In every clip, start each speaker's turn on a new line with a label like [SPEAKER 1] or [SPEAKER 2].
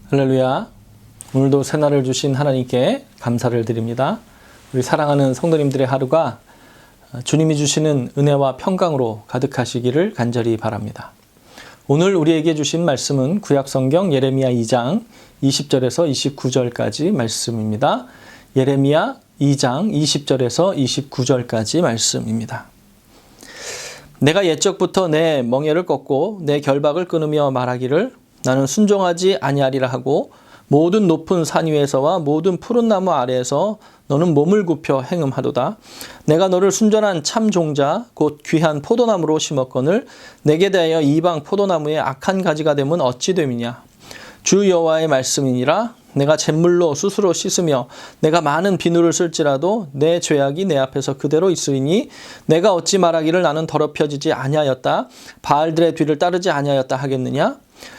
[SPEAKER 1] 할렐루야. 오늘도 새날을 주신 하나님께 감사를 드립니다. 우리 사랑하는 성도님들의 하루가 주님이 주시는 은혜와 평강으로 가득하시기를 간절히 바랍니다. 오늘 우리에게 주신 말씀은 구약성경 예레미야 2장 20절에서 29절까지 말씀입니다. 예레미야 2장 20절에서 29절까지 말씀입니다. 내가 옛적부터 내 멍에를 꺾고 내 결박을 끊으며 말하기를 나는 순종하지 아니하리라 하고 모든 높은 산 위에서와 모든 푸른 나무 아래에서 너는 몸을 굽혀 행음하도다. 내가 너를 순전한 참 종자 곧 귀한 포도나무로 심었거늘 내게 대하여 이방 포도나무의 악한 가지가 되면 어찌 됨이냐. 주 여호와의 말씀이니라. 내가 잿물로 스스로 씻으며 내가 많은 비누를 쓸지라도 내 죄악이 내 앞에서 그대로 있으리니 내가 어찌 말하기를 나는 더럽혀지지 아니하였다. 바알들의 뒤를 따르지 아니하였다 하겠느냐.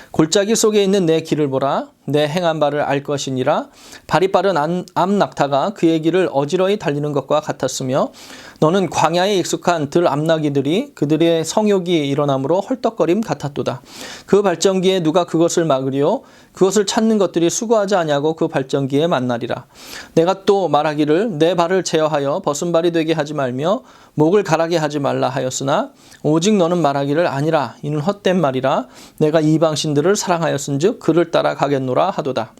[SPEAKER 1] 골짜기 속에 있는 내 길을 보라. 내 행한 바를 알 것이니라. 발이 빠른 암낙타가 그의 길을 어지러이 달리는 것과 같았으며 너는 광야에 익숙한 들 암나기들이 그들의 성욕이 일어남으로 헐떡거림 같았도다. 그 발전기에 누가 그것을 막으리요. 그것을 찾는 것들이 수고하지 아니하고 그 발전기에 만나리라. 내가 또 말하기를 내 발을 제어하여 벗은발이 되게 하지 말며 목을 가라게 하지 말라 하였으나 오직 너는 말하기를 아니라 이는 헛된 말이라. 내가 이방신들을 사랑하였은즉 그를 따라 가겠노라 하도다.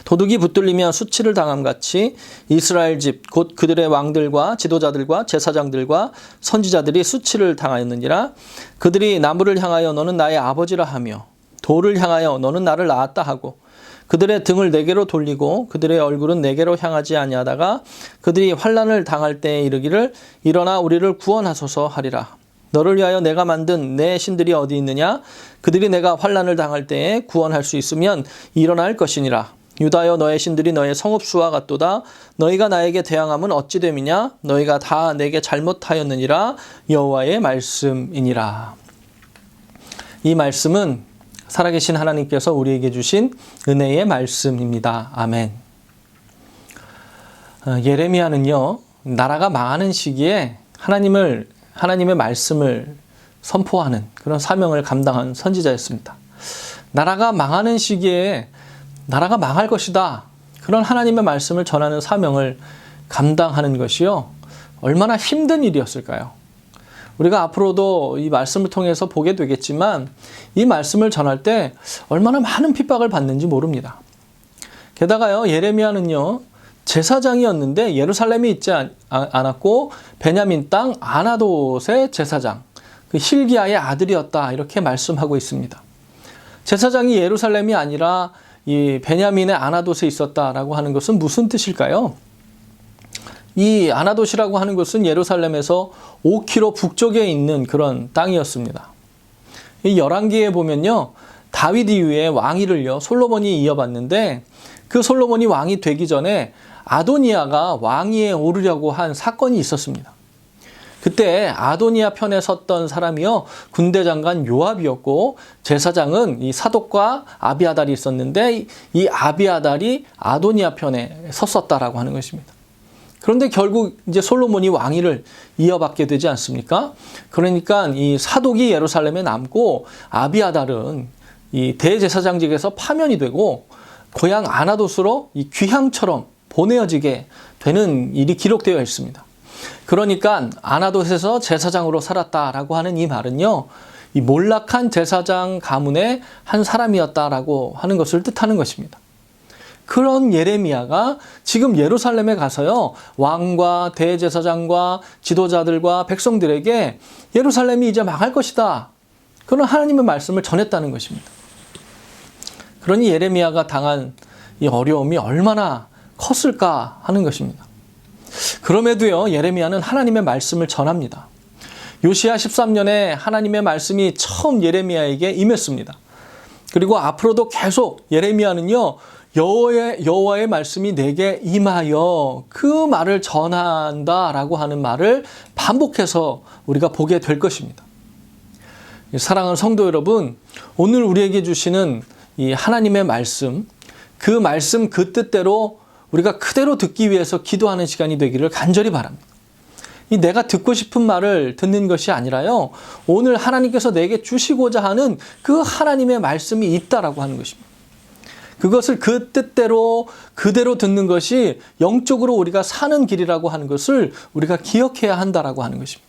[SPEAKER 1] 도둑이 붙들리면 수치를 당함같이 이스라엘 집 곧 그들의 왕들과 지도자들과 제사장들과 선지자들이 수치를 당하였느니라. 그들이 나무를 향하여 너는 나의 아버지라 하며 돌을 향하여 너는 나를 낳았다 하고 그들의 등을 내게로 돌리고 그들의 얼굴은 내게로 향하지 아니하다가 그들이 환난을 당할 때에 이르기를 일어나 우리를 구원하소서 하리라. 너를 위하여 내가 만든 내 신들이 어디 있느냐. 그들이 내가 환난을 당할 때에 구원할 수 있으면 일어날 것이니라. 유다여 너의 신들이 너의 성읍수와 같도다. 너희가 나에게 대항함은 어찌 됨이냐. 너희가 다 내게 잘못하였느니라. 여호와의 말씀이니라. 이 말씀은 살아계신 하나님께서 우리에게 주신 은혜의 말씀입니다. 아멘. 예레미야는요, 나라가 망하는 시기에 하나님의 말씀을 선포하는 그런 사명을 감당한 선지자였습니다. 나라가 망하는 시기에 나라가 망할 것이다. 그런 하나님의 말씀을 전하는 사명을 감당하는 것이요. 얼마나 힘든 일이었을까요? 우리가 앞으로도 이 말씀을 통해서 보게 되겠지만 이 말씀을 전할 때 얼마나 많은 핍박을 받는지 모릅니다. 게다가요, 예레미야는요, 제사장이었는데 예루살렘에 있지 않았고 베냐민 땅 아나돗의 제사장, 그 hil기야의 아들이었다. 이렇게 말씀하고 있습니다. 제사장이 예루살렘이 아니라 이 베냐민의 아나돗에 있었다라고 하는 것은 무슨 뜻일까요? 이 아나돗이라고 하는 것은 예루살렘에서 5km 북쪽에 있는 그런 땅이었습니다. 이 열왕기에 보면요, 다윗 이후에 왕위를요 솔로몬이 이어받는데 그 솔로몬이 왕이 되기 전에 아도니아가 왕위에 오르려고 한 사건이 있었습니다. 그때 아도니아 편에 섰던 사람이요 군대 장관 요압이었고 제사장은 이 사독과 아비아달이 있었는데 이 아비아달이 아도니아 편에 섰었다라고 하는 것입니다. 그런데 결국 이제 솔로몬이 왕위를 이어받게 되지 않습니까? 그러니까 이 사독이 예루살렘에 남고 아비아달은 이 대제사장직에서 파면이 되고 고향 아나돗으로 이 귀향처럼 보내어지게 되는 일이 기록되어 있습니다. 그러니까 아나돗에서 제사장으로 살았다라고 하는 이 말은요, 이 몰락한 제사장 가문의 한 사람이었다라고 하는 것을 뜻하는 것입니다. 그런 예레미야가 지금 예루살렘에 가서요, 왕과 대제사장과 지도자들과 백성들에게 예루살렘이 이제 망할 것이다. 그런 하나님의 말씀을 전했다는 것입니다. 그러니 예레미야가 당한 이 어려움이 얼마나 컸을까 하는 것입니다. 그럼에도요, 예레미야는 하나님의 말씀을 전합니다. 요시야 13년에 하나님의 말씀이 처음 예레미야에게 임했습니다. 그리고 앞으로도 계속 예레미야는요, 여호와의 말씀이 내게 임하여 그 말을 전한다라고 하는 말을 반복해서 우리가 보게 될 것입니다. 사랑하는 성도 여러분, 오늘 우리에게 주시는 이 하나님의 말씀, 그 말씀 그 뜻대로 우리가 그대로 듣기 위해서 기도하는 시간이 되기를 간절히 바랍니다. 이 내가 듣고 싶은 말을 듣는 것이 아니라요, 오늘 하나님께서 내게 주시고자 하는 그 하나님의 말씀이 있다라고 하는 것입니다. 그것을 그 뜻대로 그대로 듣는 것이 영적으로 우리가 사는 길이라고 하는 것을 우리가 기억해야 한다라고 하는 것입니다.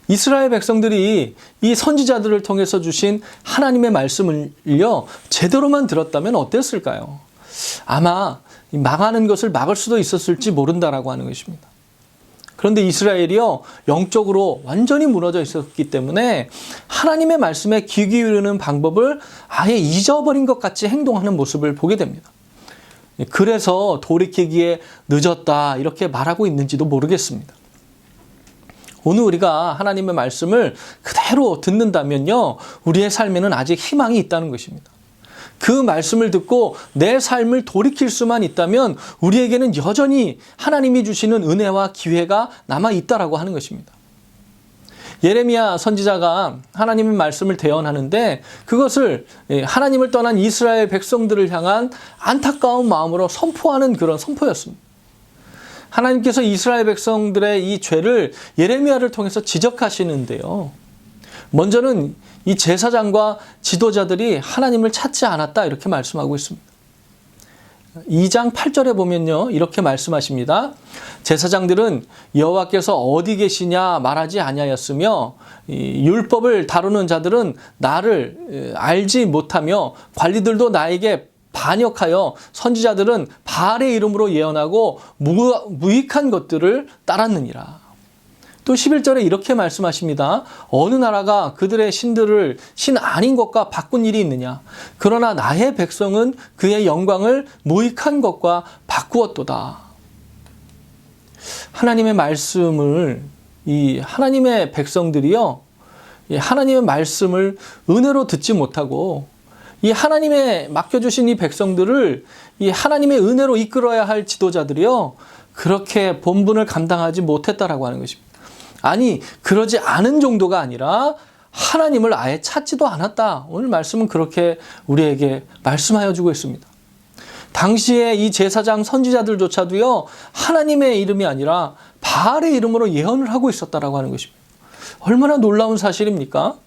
[SPEAKER 1] 이스라엘 백성들이 이 선지자들을 통해서 주신 하나님의 말씀을요, 제대로만 들었다면 어땠을까요? 아마 망하는 것을 막을 수도 있었을지 모른다라고 하는 것입니다. 그런데 이스라엘이요, 영적으로 완전히 무너져 있었기 때문에 하나님의 말씀에 귀 기울이는 방법을 아예 잊어버린 것 같이 행동하는 모습을 보게 됩니다. 그래서 돌이키기에 늦었다 이렇게 말하고 있는지도 모르겠습니다. 오늘 우리가 하나님의 말씀을 그대로 듣는다면요, 우리의 삶에는 아직 희망이 있다는 것입니다. 그 말씀을 듣고 내 삶을 돌이킬 수만 있다면 우리에게는 여전히 하나님이 주시는 은혜와 기회가 남아 있다라고 하는 것입니다. 예레미야 선지자가 하나님의 말씀을 대언하는데 그것을 하나님을 떠난 이스라엘 백성들을 향한 안타까운 마음으로 선포하는 그런 선포였습니다. 하나님께서 이스라엘 백성들의 이 죄를 예레미야를 통해서 지적하시는데요. 먼저는 이 제사장과 지도자들이 하나님을 찾지 않았다 이렇게 말씀하고 있습니다. 2장 8절에 보면요, 이렇게 말씀하십니다. 제사장들은 여호와께서 어디 계시냐 말하지 아니하였으며 율법을 다루는 자들은 나를 알지 못하며 관리들도 나에게 반역하여 선지자들은 바알의 이름으로 예언하고 무익한 것들을 따랐느니라. 또 11절에 이렇게 말씀하십니다. 어느 나라가 그들의 신들을 신 아닌 것과 바꾼 일이 있느냐. 그러나 나의 백성은 그의 영광을 무익한 것과 바꾸었도다. 하나님의 말씀을 이 하나님의 백성들이요, 하나님의 말씀을 은혜로 듣지 못하고 이 하나님의 맡겨주신 이 백성들을 이 하나님의 은혜로 이끌어야 할 지도자들이요, 그렇게 본분을 감당하지 못했다라고 하는 것입니다. 아니, 그러지 않은 정도가 아니라 하나님을 아예 찾지도 않았다. 오늘 말씀은 그렇게 우리에게 말씀하여 주고 있습니다. 당시에 이 제사장 선지자들조차도요, 하나님의 이름이 아니라 바알의 이름으로 예언을 하고 있었다라고 하는 것입니다. 얼마나 놀라운 사실입니까?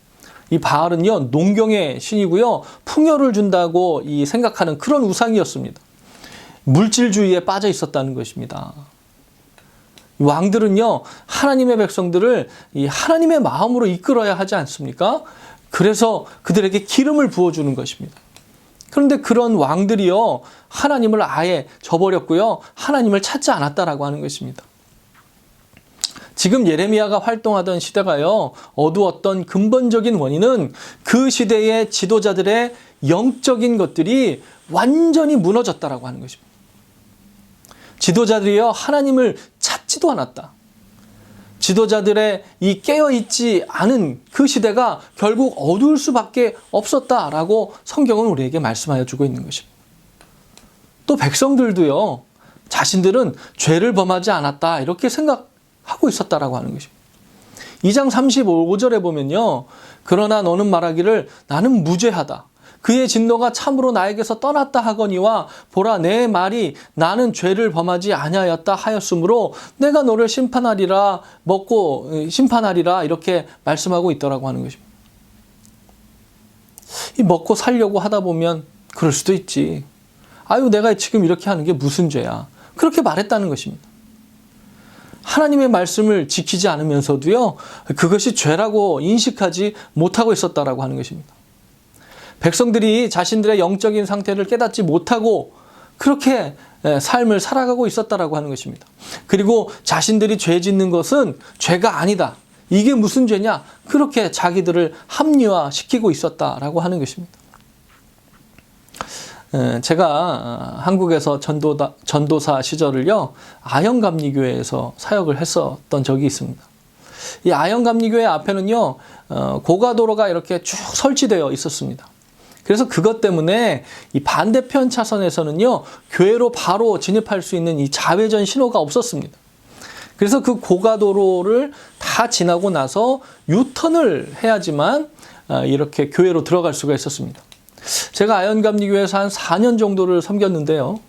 [SPEAKER 1] 이 바알은요, 농경의 신이고요, 풍요를 준다고 생각하는 그런 우상이었습니다. 물질주의에 빠져 있었다는 것입니다. 왕들은요, 하나님의 백성들을 이 하나님의 마음으로 이끌어야 하지 않습니까? 그래서 그들에게 기름을 부어주는 것입니다. 그런데 그런 왕들이요, 하나님을 아예 저버렸고요, 하나님을 찾지 않았다라고 하는 것입니다. 지금 예레미야가 활동하던 시대가요, 어두웠던 근본적인 원인은 그 시대의 지도자들의 영적인 것들이 완전히 무너졌다라고 하는 것입니다. 지도자들이요, 하나님을 찾지도 않았다. 지도자들의 이 깨어있지 않은 그 시대가 결국 어두울 수밖에 없었다라고 성경은 우리에게 말씀하여 주고 있는 것입니다. 또 백성들도요, 자신들은 죄를 범하지 않았다 이렇게 생각하고 있었다라고 하는 것입니다. 2장 35절에 보면요, 그러나 너는 말하기를 나는 무죄하다. 그의 진노가 참으로 나에게서 떠났다 하거니와 보라 내 말이 나는 죄를 범하지 아니하였다 하였으므로 내가 너를 심판하리라 먹고 심판하리라 이렇게 말씀하고 있더라고 하는 것입니다. 이 먹고 살려고 하다 보면 그럴 수도 있지. 아유, 내가 지금 이렇게 하는 게 무슨 죄야. 그렇게 말했다는 것입니다. 하나님의 말씀을 지키지 않으면서도요, 그것이 죄라고 인식하지 못하고 있었다라고 하는 것입니다. 백성들이 자신들의 영적인 상태를 깨닫지 못하고 그렇게 삶을 살아가고 있었다라고 하는 것입니다. 그리고 자신들이 죄 짓는 것은 죄가 아니다. 이게 무슨 죄냐? 그렇게 자기들을 합리화시키고 있었다라고 하는 것입니다. 제가 한국에서 전도사 시절을요, 아영감리교회에서 사역을 했었던 적이 있습니다. 이 아영감리교회 앞에는요, 고가도로가 이렇게 쭉 설치되어 있었습니다. 그래서 그것 때문에 이 반대편 차선에서는요, 교회로 바로 진입할 수 있는 이 좌회전 신호가 없었습니다. 그래서 그 고가도로를 다 지나고 나서 유턴을 해야지만 이렇게 교회로 들어갈 수가 있었습니다. 제가 아영감리교회에서 한 4년 정도를 섬겼는데요,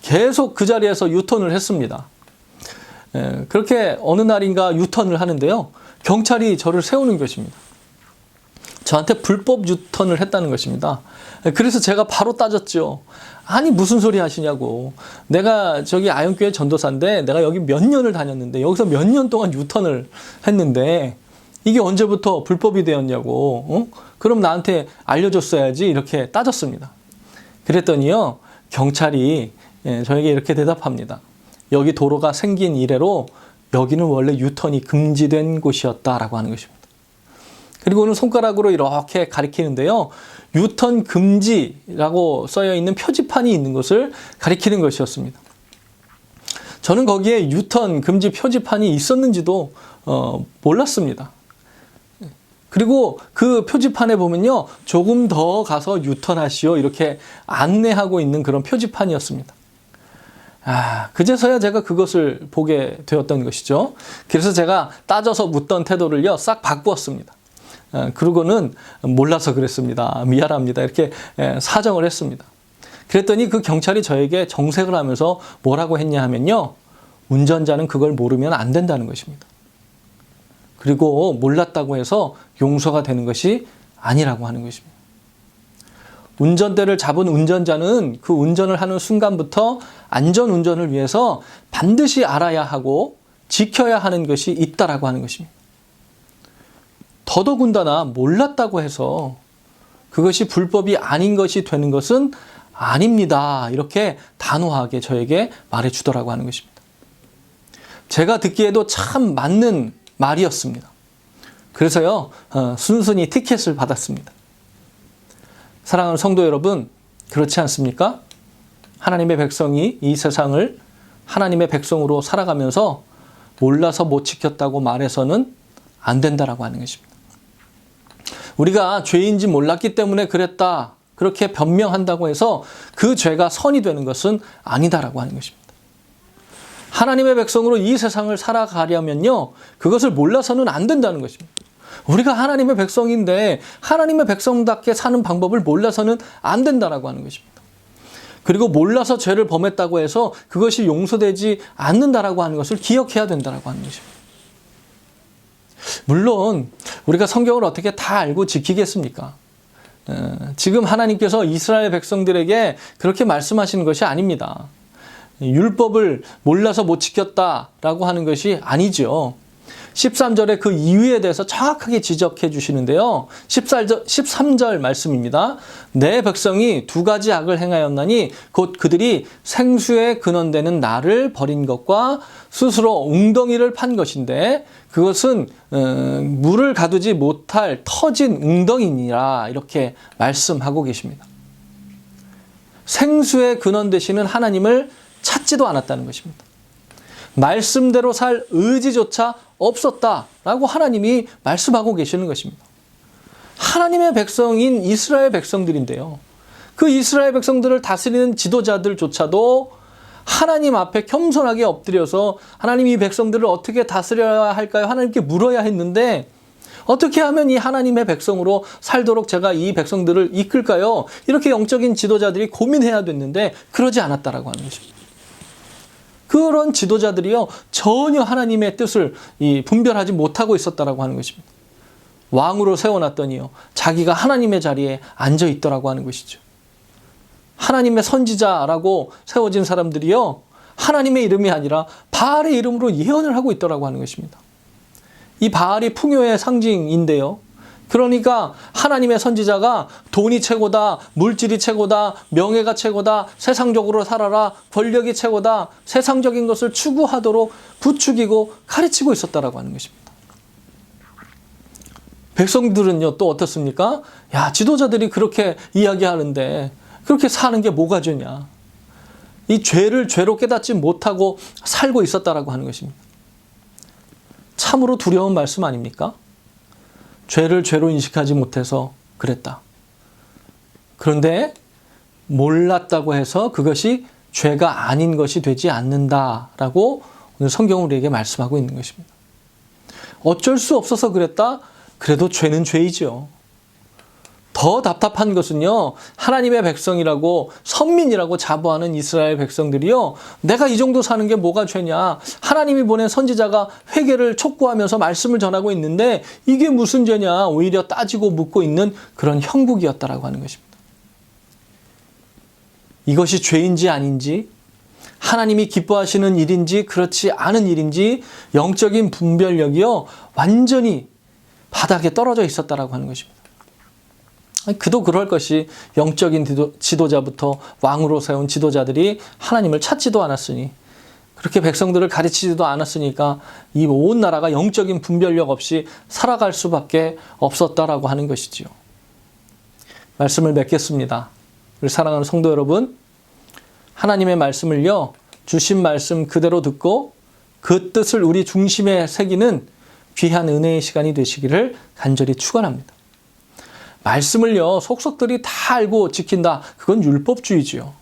[SPEAKER 1] 계속 그 자리에서 유턴을 했습니다. 그렇게 어느 날인가 유턴을 하는데요, 경찰이 저를 세우는 것입니다. 저한테 불법 유턴을 했다는 것입니다. 그래서 제가 바로 따졌죠. 아니 무슨 소리 하시냐고. 내가 저기 아영교회 전도사인데 내가 여기 몇 년을 다녔는데 여기서 몇 년 동안 유턴을 했는데 이게 언제부터 불법이 되었냐고. 그럼 나한테 알려줬어야지, 이렇게 따졌습니다. 그랬더니요, 경찰이 저에게 이렇게 대답합니다. 여기 도로가 생긴 이래로 여기는 원래 유턴이 금지된 곳이었다라고 하는 것입니다. 그리고는 손가락으로 이렇게 가리키는데요, 유턴 금지라고 써여 있는 표지판이 있는 것을 가리키는 것이었습니다. 저는 거기에 유턴 금지 표지판이 있었는지도 몰랐습니다. 그리고 그 표지판에 보면요, 조금 더 가서 유턴하시오, 이렇게 안내하고 있는 그런 표지판이었습니다. 그제서야 제가 그것을 보게 되었던 것이죠. 그래서 제가 따져서 묻던 태도를요, 싹 바꾸었습니다. 그러고는 몰라서 그랬습니다, 미안합니다, 이렇게 사정을 했습니다. 그랬더니 그 경찰이 저에게 정색을 하면서 뭐라고 했냐 하면요, 운전자는 그걸 모르면 안 된다는 것입니다. 그리고 몰랐다고 해서 용서가 되는 것이 아니라고 하는 것입니다. 운전대를 잡은 운전자는 그 운전을 하는 순간부터 안전운전을 위해서 반드시 알아야 하고 지켜야 하는 것이 있다라고 하는 것입니다. 더더군다나 몰랐다고 해서 그것이 불법이 아닌 것이 되는 것은 아닙니다, 이렇게 단호하게 저에게 말해주더라고 하는 것입니다. 제가 듣기에도 참 맞는 말이었습니다. 그래서요, 순순히 티켓을 받았습니다. 사랑하는 성도 여러분, 그렇지 않습니까? 하나님의 백성이 이 세상을 하나님의 백성으로 살아가면서 몰라서 못 지켰다고 말해서는 안 된다라고 하는 것입니다. 우리가 죄인지 몰랐기 때문에 그랬다, 그렇게 변명한다고 해서 그 죄가 선이 되는 것은 아니다라고 하는 것입니다. 하나님의 백성으로 이 세상을 살아가려면요, 그것을 몰라서는 안 된다는 것입니다. 우리가 하나님의 백성인데 하나님의 백성답게 사는 방법을 몰라서는 안 된다라고 하는 것입니다. 그리고 몰라서 죄를 범했다고 해서 그것이 용서되지 않는다라고 하는 것을 기억해야 된다라고 하는 것입니다. 물론 우리가 성경을 어떻게 다 알고 지키겠습니까? 지금 하나님께서 이스라엘 백성들에게 그렇게 말씀하시는 것이 아닙니다. 율법을 몰라서 못 지켰다라고 하는 것이 아니죠. 13절에 그 이유에 대해서 정확하게 지적해 주시는데요. 13절 말씀입니다. 내 백성이 두 가지 악을 행하였나니 곧 그들이 생수에 근원되는 나를 버린 것과 스스로 웅덩이를 판 것인데 그것은 물을 가두지 못할 터진 웅덩이니라, 이렇게 말씀하고 계십니다. 생수의 근원 되시는 하나님을 찾지도 않았다는 것입니다. 말씀대로 살 의지조차 없었다라고 하나님이 말씀하고 계시는 것입니다. 하나님의 백성인 이스라엘 백성들인데요, 그 이스라엘 백성들을 다스리는 지도자들조차도 하나님 앞에 겸손하게 엎드려서 하나님 이 백성들을 어떻게 다스려야 할까요? 하나님께 물어야 했는데 어떻게 하면 이 하나님의 백성으로 살도록 제가 이 백성들을 이끌까요? 이렇게 영적인 지도자들이 고민해야 됐는데 그러지 않았다라고 하는 것입니다. 그런 지도자들이요, 전혀 하나님의 뜻을 분별하지 못하고 있었다라고 하는 것입니다. 왕으로 세워놨더니요, 자기가 하나님의 자리에 앉아 있더라고 하는 것이죠. 하나님의 선지자라고 세워진 사람들이요, 하나님의 이름이 아니라 바알의 이름으로 예언을 하고 있더라고 하는 것입니다. 이 바알이 풍요의 상징인데요, 그러니까 하나님의 선지자가 돈이 최고다, 물질이 최고다, 명예가 최고다, 세상적으로 살아라, 권력이 최고다, 세상적인 것을 추구하도록 부추기고 가르치고 있었다라고 하는 것입니다. 백성들은요, 또 어떻습니까? 야, 지도자들이 그렇게 이야기하는데 그렇게 사는 게 뭐가 죄냐? 이 죄를 죄로 깨닫지 못하고 살고 있었다라고 하는 것입니다. 참으로 두려운 말씀 아닙니까? 죄를 죄로 인식하지 못해서 그랬다. 그런데 몰랐다고 해서 그것이 죄가 아닌 것이 되지 않는다라고 오늘 성경은 우리에게 말씀하고 있는 것입니다. 어쩔 수 없어서 그랬다? 그래도 죄는 죄이죠. 더 답답한 것은요, 하나님의 백성이라고 선민이라고 자부하는 이스라엘 백성들이요, 내가 이 정도 사는 게 뭐가 죄냐, 하나님이 보낸 선지자가 회개를 촉구하면서 말씀을 전하고 있는데 이게 무슨 죄냐, 오히려 따지고 묻고 있는 그런 형국이었다라고 하는 것입니다. 이것이 죄인지 아닌지, 하나님이 기뻐하시는 일인지 그렇지 않은 일인지 영적인 분별력이요, 완전히 바닥에 떨어져 있었다라고 하는 것입니다. 그도 그럴 것이 영적인 지도자부터 왕으로 세운 지도자들이 하나님을 찾지도 않았으니, 그렇게 백성들을 가르치지도 않았으니까 이 온 나라가 영적인 분별력 없이 살아갈 수밖에 없었다라고 하는 것이지요. 말씀을 맺겠습니다. 우리 사랑하는 성도 여러분, 하나님의 말씀을요, 주신 말씀 그대로 듣고 그 뜻을 우리 중심에 새기는 귀한 은혜의 시간이 되시기를 간절히 축원합니다. 말씀을요, 속속들이 다 알고 지킨다. 그건 율법주의지요.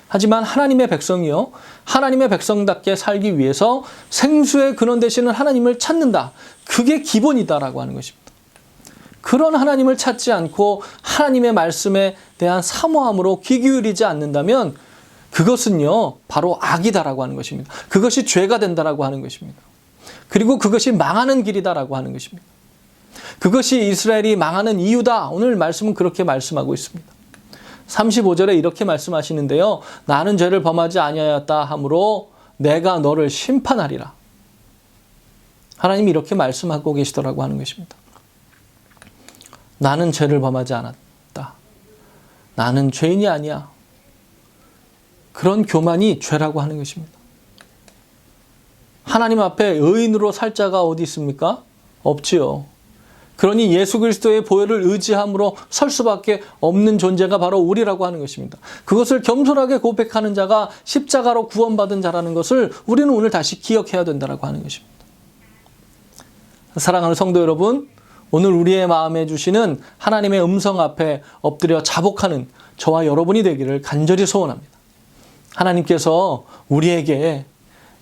[SPEAKER 1] 하지만 하나님의 백성이요, 하나님의 백성답게 살기 위해서 생수의 근원 되시는 하나님을 찾는다. 그게 기본이다라고 하는 것입니다. 그런 하나님을 찾지 않고 하나님의 말씀에 대한 사모함으로 귀 기울이지 않는다면 그것은요, 바로 악이다라고 하는 것입니다. 그것이 죄가 된다라고 하는 것입니다. 그리고 그것이 망하는 길이다라고 하는 것입니다. 그것이 이스라엘이 망하는 이유다. 오늘 말씀은 그렇게 말씀하고 있습니다. 35절에 이렇게 말씀하시는데요. 나는 죄를 범하지 아니하였다 하므로 내가 너를 심판하리라. 하나님이 이렇게 말씀하고 계시더라고 하는 것입니다. 나는 죄를 범하지 않았다. 나는 죄인이 아니야. 그런 교만이 죄라고 하는 것입니다. 하나님 앞에 의인으로 살 자가 어디 있습니까? 없지요. 그러니 예수 그리스도의 보혈을 의지함으로 설 수밖에 없는 존재가 바로 우리라고 하는 것입니다. 그것을 겸손하게 고백하는 자가 십자가로 구원받은 자라는 것을 우리는 오늘 다시 기억해야 된다고 하는 것입니다. 사랑하는 성도 여러분, 오늘 우리의 마음에 주시는 하나님의 음성 앞에 엎드려 자복하는 저와 여러분이 되기를 간절히 소원합니다. 하나님께서 우리에게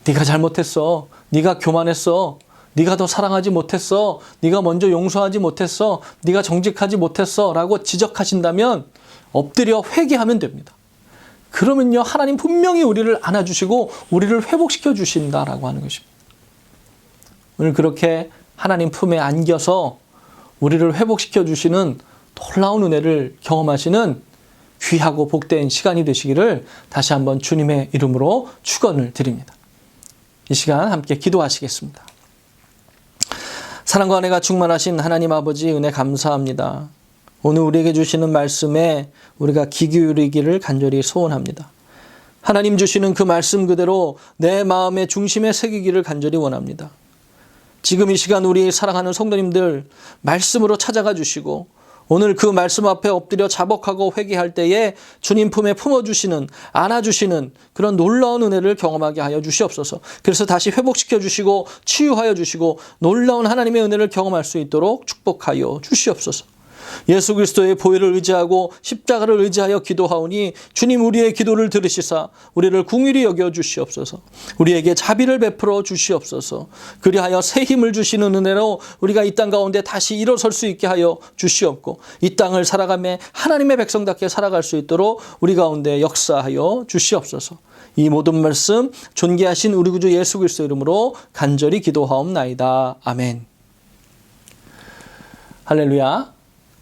[SPEAKER 1] 네가 잘못했어, 네가 교만했어, 네가 더 사랑하지 못했어, 네가 먼저 용서하지 못했어, 네가 정직하지 못했어 라고 지적하신다면 엎드려 회개하면 됩니다. 그러면요, 하나님 분명히 우리를 안아주시고 우리를 회복시켜 주신다라고 하는 것입니다. 오늘 그렇게 하나님 품에 안겨서 우리를 회복시켜 주시는 놀라운 은혜를 경험하시는 귀하고 복된 시간이 되시기를 다시 한번 주님의 이름으로 축원을 드립니다. 이 시간 함께 기도하시겠습니다. 사랑과 은혜가 충만하신 하나님 아버지, 은혜 감사합니다. 오늘 우리에게 주시는 말씀에 우리가 귀 기울이기를 간절히 소원합니다. 하나님 주시는 그 말씀 그대로 내 마음의 중심에 새기기를 간절히 원합니다. 지금 이 시간 우리 사랑하는 성도님들 말씀으로 찾아가 주시고 오늘 그 말씀 앞에 엎드려 자복하고 회개할 때에 주님 품에 품어주시는, 안아주시는 그런 놀라운 은혜를 경험하게 하여 주시옵소서. 그래서 다시 회복시켜 주시고 치유하여 주시고 놀라운 하나님의 은혜를 경험할 수 있도록 축복하여 주시옵소서. 예수 그리스도의 보혈을 의지하고 십자가를 의지하여 기도하오니 주님 우리의 기도를 들으시사 우리를 긍휼히 여겨 주시옵소서. 우리에게 자비를 베풀어 주시옵소서. 그리하여 새 힘을 주시는 은혜로 우리가 이 땅 가운데 다시 일어설 수 있게 하여 주시옵고 이 땅을 살아가며 하나님의 백성답게 살아갈 수 있도록 우리 가운데 역사하여 주시옵소서. 이 모든 말씀 존귀하신 우리 구주 예수 그리스도 이름으로 간절히 기도하옵나이다. 아멘. 할렐루야.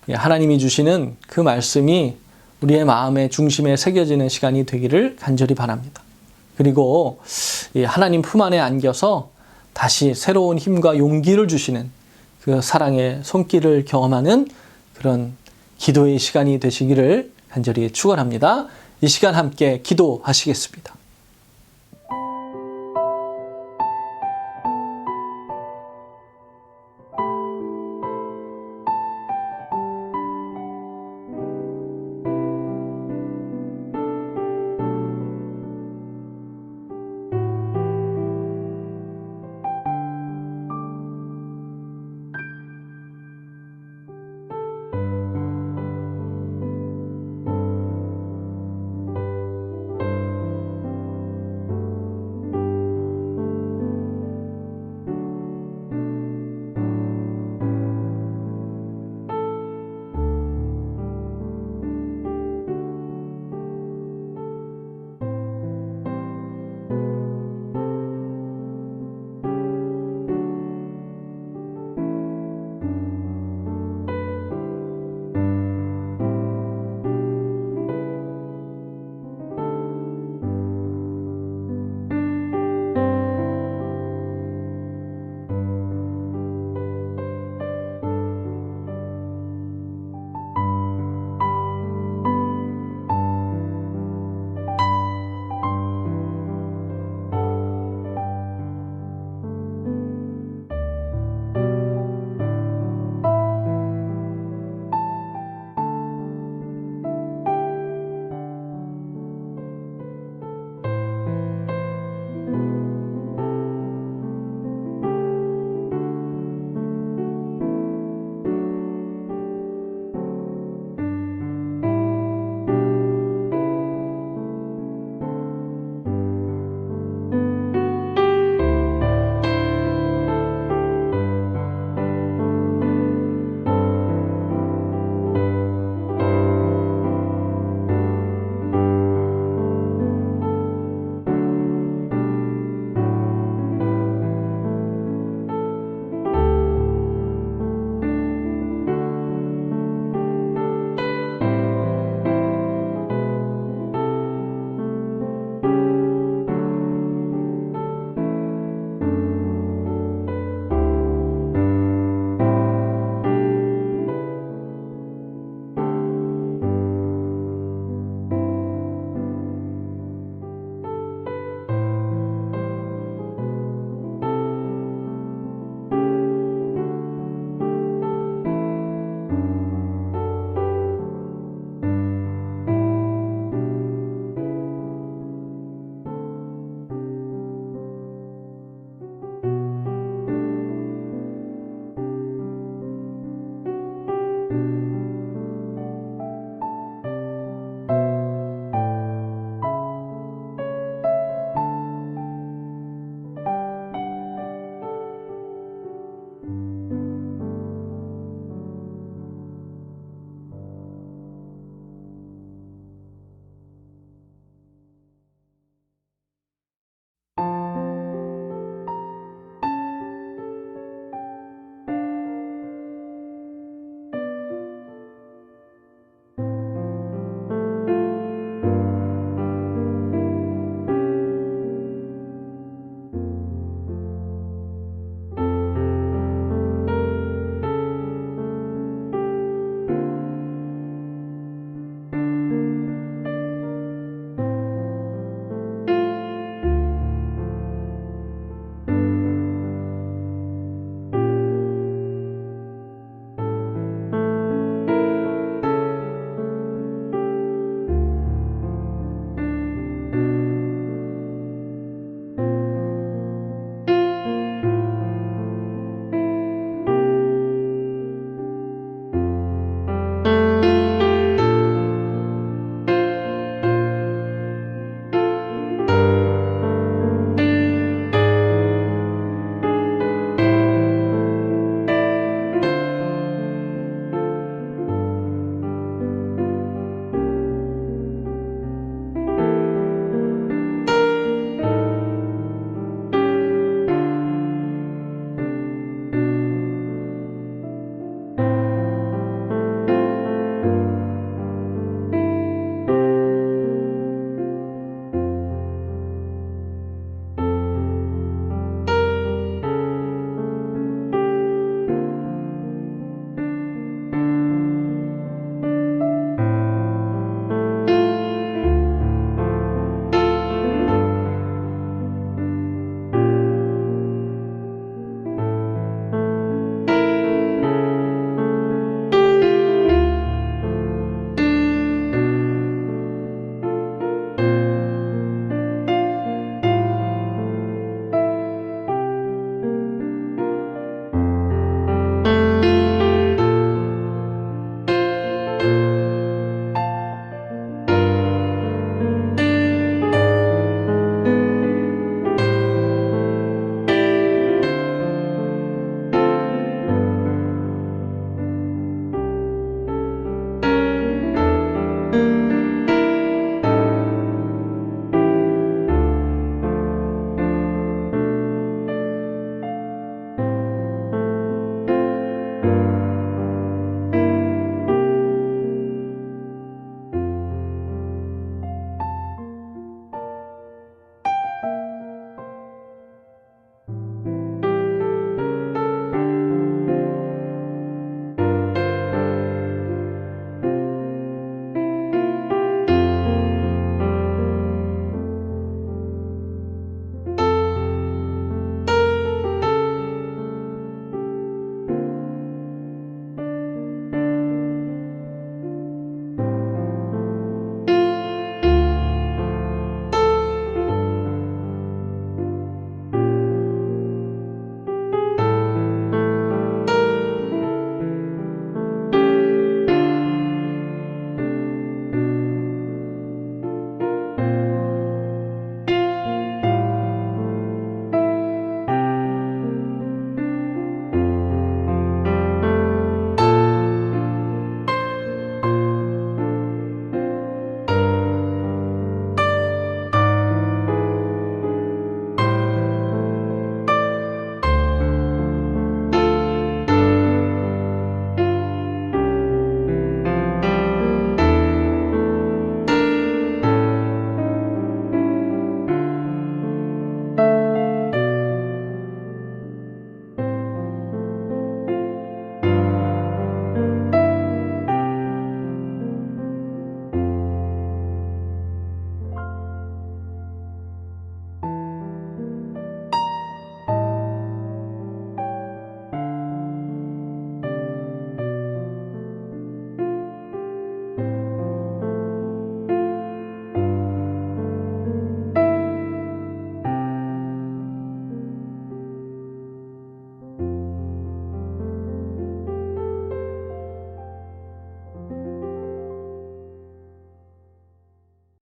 [SPEAKER 1] 하나님이 주시는 그 말씀이 우리의 마음의 중심에 새겨지는 시간이 되기를 간절히 바랍니다. 그리고 하나님 품 안에 안겨서 다시 새로운 힘과 용기를 주시는 그 사랑의 손길을 경험하는 그런 기도의 시간이 되시기를 간절히 축원합니다. 이 시간 함께 기도하시겠습니다.